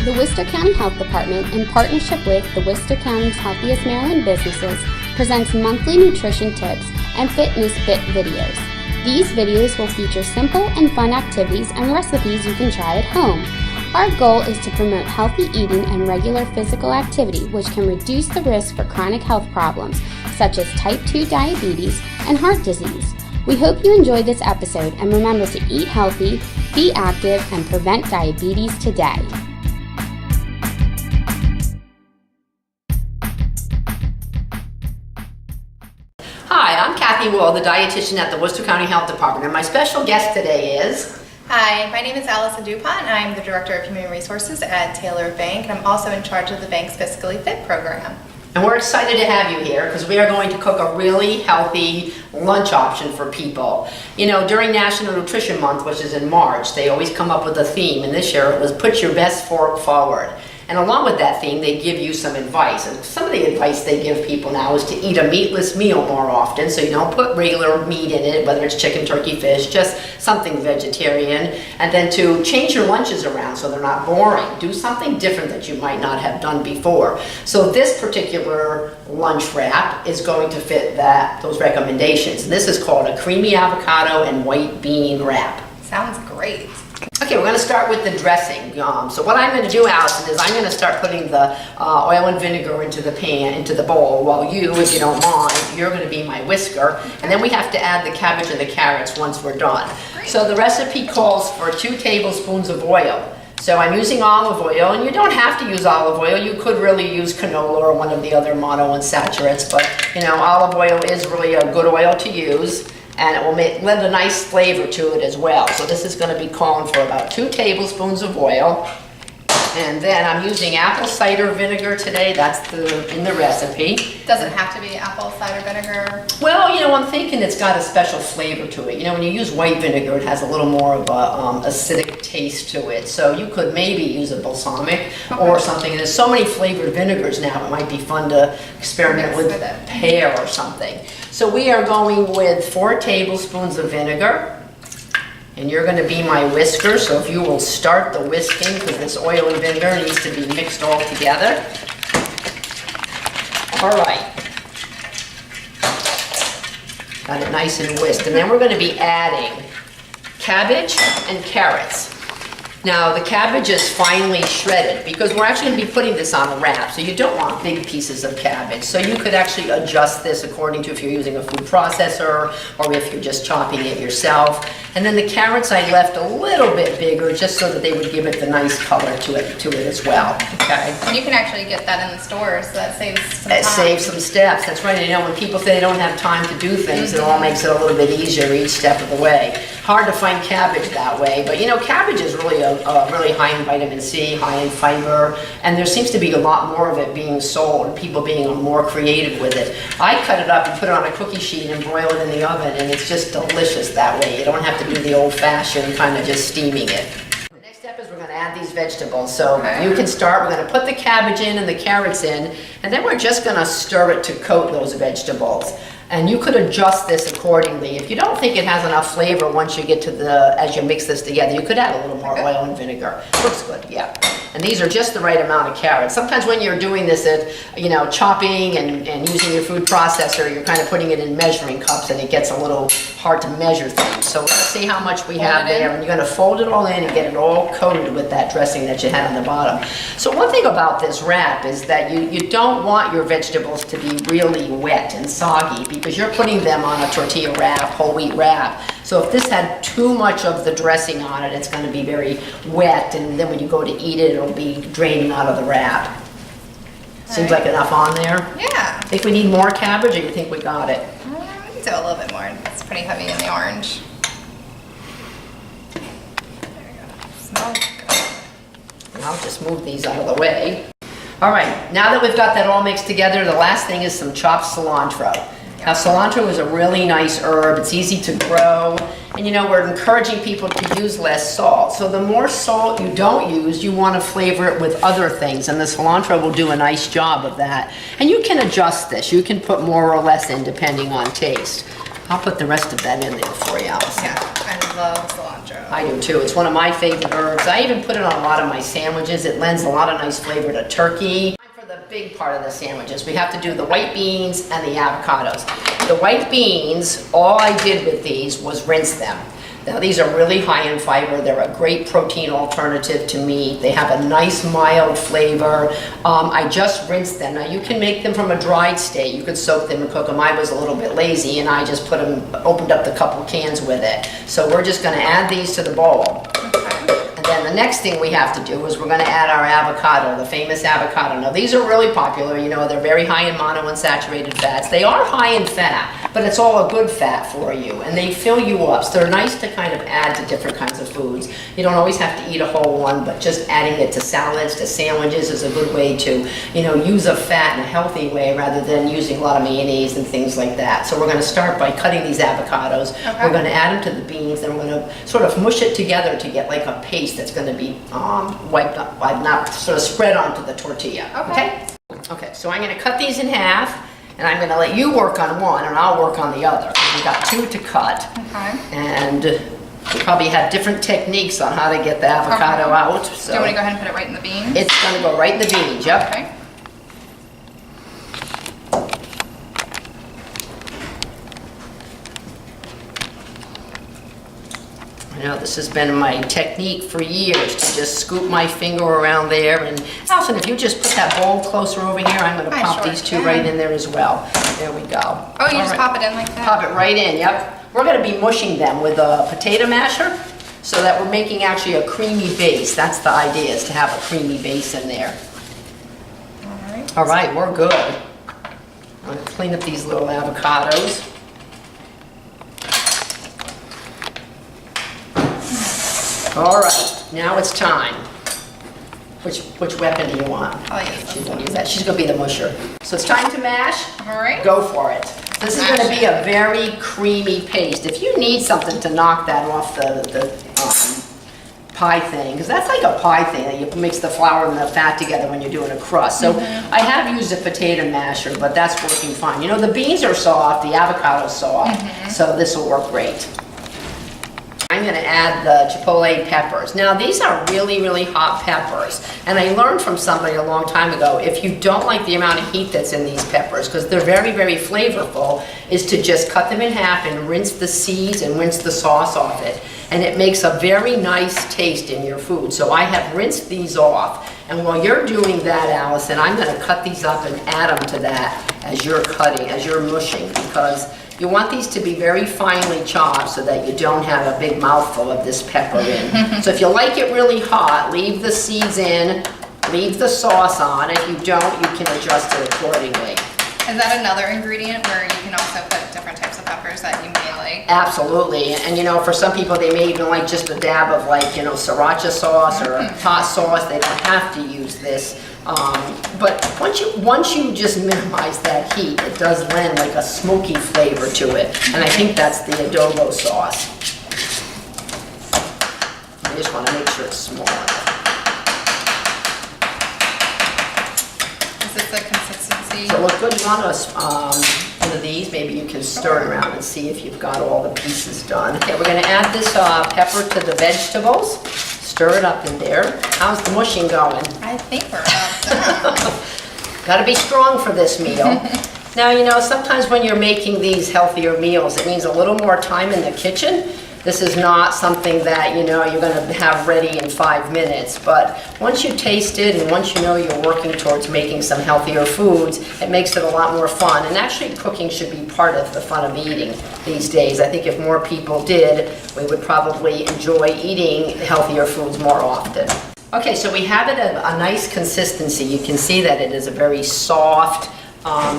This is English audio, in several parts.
The Worcester County Health Department, in partnership with the Worcester County's Healthiest Maryland businesses, presents monthly nutrition tips and fitness fit videos. These videos will feature simple and fun activities and recipes you can try at home. Our goal is to promote healthy eating and regular physical activity, which can reduce the risk for chronic health problems such as type 2 diabetes and heart disease. We hope you enjoyed this episode, and remember to eat healthy, be active, and prevent diabetes today. Hi, I'm Kathy Wall, the dietitian at the Worcester County Health Department, and my special guest today is... Hi, my name is Allison DuPont, and I'm the Director of Human Resources at Taylor Bank, and I'm also in charge of the bank's Fiscally Fit program. And we're excited to have you here because we are going to cook a really healthy lunch option for people. You know, during National Nutrition Month, which is in March, they always come up with a theme, and this year it was put your best fork forward. And along with that theme, they give you some advice. And some of the advice they give people now is to eat a meatless meal more often, so you don't put regular meat in it, whether it's chicken, turkey, fish, just something vegetarian. And then to change your lunches around so they're not boring. Do something different that you might not have done before. So this particular lunch wrap is going to fit those recommendations. This is called a creamy avocado and white bean wrap. Sounds great. Okay, we're going to start with the dressing. So what I'm going to do, Allison, is I'm going to start putting the oil and vinegar into the pan, into the bowl, while you, if you don't mind, you're going to be my whisker. And then we have to add the cabbage and the carrots once we're done. Great. So the recipe calls for 2 tablespoons of oil. So I'm using olive oil, and you don't have to use olive oil. You could really use canola or one of the other monounsaturates, but you know, olive oil is really a good oil to use. And it will lend a nice flavor to it as well. So this is going to be calling for about 2 tablespoons of oil. And then I'm using apple cider vinegar today. That's in the recipe. Does it have to be apple cider vinegar? Well, you know, I'm thinking it's got a special flavor to it. You know, when you use white vinegar, it has a little more of a acidic taste to it. So you could maybe use a balsamic or something. And there's so many flavored vinegars now, it might be fun to experiment with pear or something. So we are going with 4 tablespoons of vinegar. And you're going to be my whisker, so if you will start the whisking, because this oil and vinegar needs to be mixed all together. All right. Got it nice and whisked. And then we're going to be adding cabbage and carrots. Now, the cabbage is finely shredded because we're actually going to be putting this on a wrap, so you don't want big pieces of cabbage. So you could actually adjust this according to if you're using a food processor or if you're just chopping it yourself. And then the carrots I left a little bit bigger just so that they would give it the nice color to it as well. Okay. And you can actually get that in the stores, so that saves some time. It saves some steps. That's right. You know, when people say they don't have time to do things, it all makes it a little bit easier each step of the way. Hard to find cabbage that way, but you know, cabbage is really really high in vitamin C, high in fiber, and there seems to be a lot more of it being sold, people being more creative with it. I cut it up and put it on a cookie sheet and broil it in the oven, and it's just delicious that way. You don't have to do the old-fashioned kind of just steaming it. The next step is we're going to add these vegetables. So you can start, we're going to put the cabbage in and the carrots in, and then we're just going to stir it to coat those vegetables. And you could adjust this accordingly. If you don't think it has enough flavor once you get to as you mix this together, you could add a little more oil and vinegar. Looks good, yeah. And these are just the right amount of carrots. Sometimes when you're doing this chopping and using your food processor, you're kind of putting it in measuring cups and it gets a little hard to measure things. So let's see how much we have there. And you're going to fold it all in and get it all coated with that dressing that you had on the bottom. So one thing about this wrap is that you don't want your vegetables to be really wet and soggy because you're putting them on a tortilla wrap, whole wheat wrap. So if this had too much of the dressing on it, it's going to be very wet, and then when you go to eat it, it'll be draining out of the wrap. Seems like enough on there? Yeah. Think we need more cabbage, or you think we got it? We can do a little bit more. It's pretty heavy in the orange. There we go. Smells good. I'll just move these out of the way. All right, now that we've got that all mixed together, the last thing is some chopped cilantro. Now, cilantro is a really nice herb. It's easy to grow. And you know, we're encouraging people to use less salt. So the more salt you don't use, you want to flavor it with other things. And the cilantro will do a nice job of that. And you can adjust this. You can put more or less in depending on taste. I'll put the rest of that in there for you, Allison. Yeah, I love cilantro. I do too. It's one of my favorite herbs. I even put it on a lot of my sandwiches. It lends a lot of nice flavor to turkey. For the big part of the sandwiches, we have to do the white beans and the avocados. The white beans, all I did with these was rinse them. Now these are really high in fiber. They're a great protein alternative to meat. They have a nice mild flavor. I just rinsed them. Now you can make them from a dried state. You could soak them and cook them. I was a little bit lazy and I just opened up the couple cans with it. So we're just gonna add these to the bowl. And then the next thing we have to do is we're gonna add our avocado, the famous avocado. Now these are really popular, you know, they're very high in monounsaturated fats. They are high in fat, but it's all a good fat for you, and they fill you up. So they're nice to kind of add to different kinds of foods. You don't always have to eat a whole one, but just adding it to salads, to sandwiches is a good way to, you know, use a fat in a healthy way rather than using a lot of mayonnaise and things like that. So we're gonna start by cutting these avocados. Okay. We're gonna add them to the beans, then we're gonna sort of mush it together to get like a paste that's going to be wiped up, not sort of spread onto the tortilla. Okay. Okay, so I'm going to cut these in half, and I'm going to let you work on one, and I'll work on the other. We've got two to cut, Okay. and we probably have different techniques on how to get the avocado out. So Do you want to go ahead and put it right in the beans? it's going to go right in the beans. Yep. Okay. You know, this has been my technique for years, to just scoop my finger around there. And Allison, if you just put that bowl closer over here, I'm going to pop sure these two can. right in there as well. There we go. Oh, you All just right. pop it in like that? Pop it right in, yep. We're going to be mushing them with a potato masher so that we're making actually a creamy base. That's the idea, is to have a creamy base in there. All right. All right, we're good. I'm going to clean up these little avocados. All right, now it's time. Which weapon do you want? I'll use She's this gonna use that. She's gonna be the musher. So it's time to mash. All right. Go for it. This is Mash gonna be it. a very creamy paste. If you need something to knock that off the pie thing, because that's like a pie thing, that you mix the flour and the fat together when you're doing a crust. So I have used a potato masher, but that's working fine. You know, the beans are soft, the avocado's soft, so this will work great. I'm going to add the chipotle peppers. Now these are really, really hot peppers, and I learned from somebody a long time ago, if you don't like the amount of heat that's in these peppers, because they're very, very flavorful, is to just cut them in half and rinse the seeds and rinse the sauce off it. And it makes a very nice taste in your food. So I have rinsed these off, and while you're doing that, Allison, I'm going to cut these up and add them to that as you're cutting, as you're mushing, because you want these to be very finely chopped so that you don't have a big mouthful of this pepper in. So if you like it really hot, leave the seeds in, leave the sauce on. If you don't, you can adjust it accordingly. Is that another ingredient where you can also put different types of peppers that you may like? Absolutely, and you know, for some people, they may even like just a dab of, like, you know, sriracha sauce or hot sauce. They don't have to use this. But once you just minimize that heat, it does lend like a smoky flavor to it, and I think that's the adobo sauce. I just want to make sure it's small enough. Is this the consistency? So look good. You want one of these, maybe you can stir it around and see if you've got all the pieces done. Okay, we're going to add this pepper to the vegetables. Stir it up in there. How's the mushing going? I think we're about done. Got to be strong for this meal. Now, you know, sometimes when you're making these healthier meals, it means a little more time in the kitchen. This is not something that, you know, you're going to have ready in 5 minutes. But once you taste it and once you know you're working towards making some healthier foods, it makes it a lot more fun. And actually, cooking should be part of the fun of eating these days. I think if more people did, we would probably enjoy eating healthier foods more often. Okay, so we have it at a nice consistency. You can see that it is a very soft.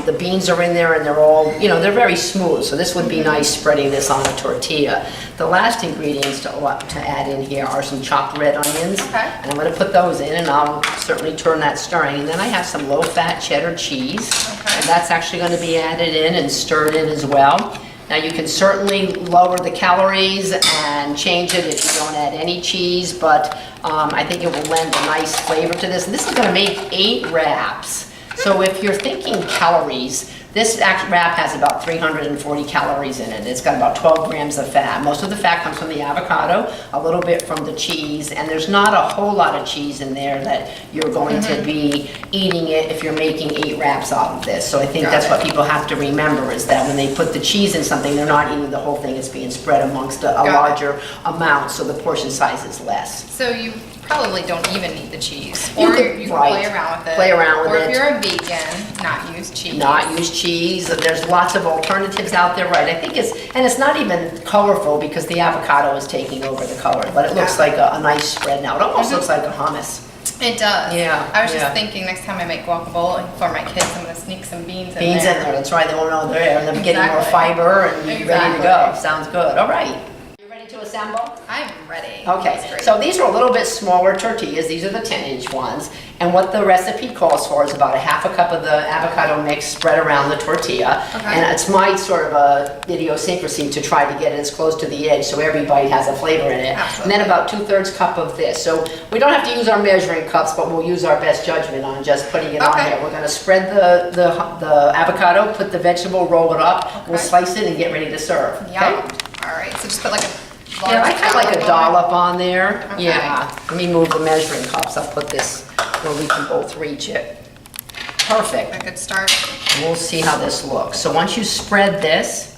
The beans are in there and they're all, you know, they're very smooth. So this would be nice spreading this on a tortilla. The last ingredients to add in here are some chopped red onions. Okay. And I'm going to put those in, and I'll certainly turn that stirring. And then I have some low-fat cheddar cheese. Okay. And that's actually going to be added in and stirred in as well. Now you can certainly lower the calories and change it if you don't add any cheese, but I think it will lend a nice flavor to this. And this is going to make 8 wraps. So if you're thinking calories, This wrap has about 340 calories in it. It's got about 12 grams of fat. Most of the fat comes from the avocado, a little bit from the cheese, and there's not a whole lot of cheese in there that you're going to be eating it if you're making 8 wraps out of this. So I think that's what people have to remember, is that when they put the cheese in something, they're not eating the whole thing. It's being spread amongst a larger amount, so the portion size is less. So you probably don't even need the cheese. You Or could- you can right. play around with it. Play around with Or it. if you're a vegan, not use cheese. Not use cheese. There's lots of alternatives out there, right? I think it's not even colorful because the avocado is taking over the color, but it looks like a nice spread now. It almost looks like a hummus. It does. Yeah, I was yeah. just thinking next time I make guacamole for my kids, I'm gonna sneak some beans in Beans there. in there, that's right. They won't know they're there, and they're getting more Exactly. fiber and ready to go. Exactly. Sounds good. All right. You ready to assemble? I'm ready. Okay, That's great. so these are a little bit smaller tortillas. These are the 10-inch ones. And what the recipe calls for is about a half a cup of the avocado mix spread around the tortilla. Okay. And it's my sort of a idiosyncrasy to try to get it as close to the edge so every bite has a flavor in it. Absolutely. And then about 2/3 cup of this. So we don't have to use our measuring cups, but we'll use our best judgment on just putting it on Okay. there. We're gonna spread the avocado, put the vegetable, roll it up. We'll Okay. slice it and get ready to serve. Yum. Okay? All right, so just put like a Yeah, I kind of like a on. dollop on there. Okay. Yeah. Let me move the measuring cups. I'll put this where we can both reach it. Perfect. A good start. We'll see how this looks. So once you spread this,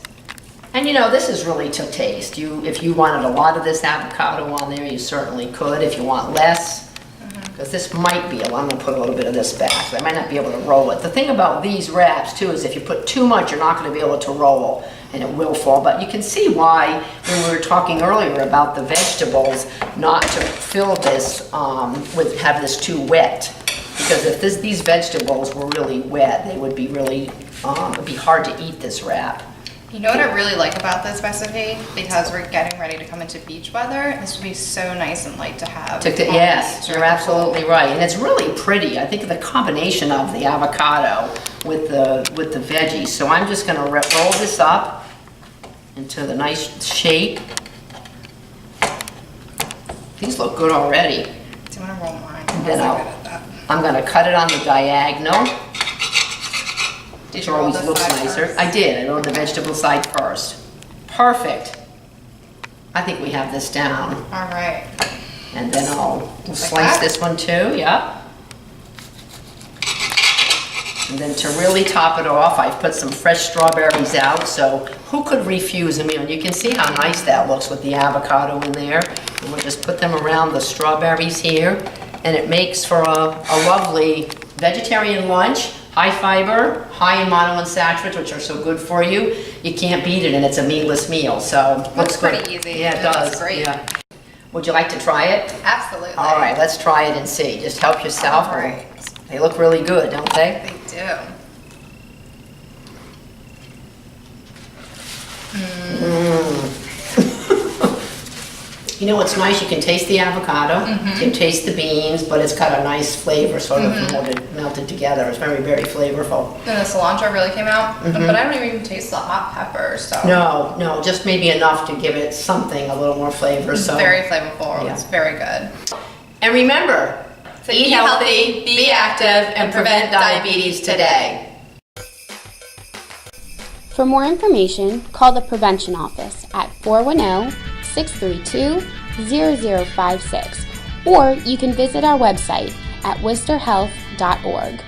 and you know, this is really to taste. If you wanted a lot of this avocado on there, you certainly could. If you want less, because this might be, I'm gonna put a little bit of this back. I might not be able to roll it. The thing about these wraps too is if you put too much, you're not gonna be able to roll, and it will fall. But you can see why, when we were talking earlier about the vegetables, not to fill this have this too wet. Because if these vegetables were really wet, they would be really, it'd be hard to eat this wrap. You know what I really like about this recipe? Because we're getting ready to come into beach weather, this would be so nice and light to have. on the Yes, beach you're or- absolutely right, and it's really pretty. I think the combination of the avocado with the veggies. So I'm just going to roll this up into the nice shape. These look good already. Do you want to roll mine? Then I'm good at that. I'm going to cut it on the diagonal. Did Which you roll always this looks side nicer. first? I did. I rolled the vegetable side first. Perfect. I think we have this down. All right. And then we'll Like slice that? this one too, yep. And then to really top it off, I've put some fresh strawberries out, so who could refuse? I mean, you can see how nice that looks with the avocado in there. And we'll just put them around the strawberries here, and it makes for a lovely vegetarian lunch, high fiber, high in monounsaturates, which are so good for you. You can't beat it, and it's a meatless meal, so looks good. pretty easy. Yeah, it It does. looks great. Yeah. Would you like to try it? Absolutely. All right, let's try it and see. Just help yourself. All right. They look really good, don't they? They do. You know what's nice? You can taste the avocado, Mm-hmm. you can taste the beans, but it's got a nice flavor sort of melted together. It's very, very flavorful. And the cilantro really came out, but I don't even taste the hot pepper, so. No, just maybe enough to give it something, a little more flavor. It's So, very flavorful. Yeah. It's very good. and remember, So eat healthy, be active, and prevent diabetes today. For more information, call the Prevention Office at 410-632-0056, or you can visit our website at worcesterhealth.org.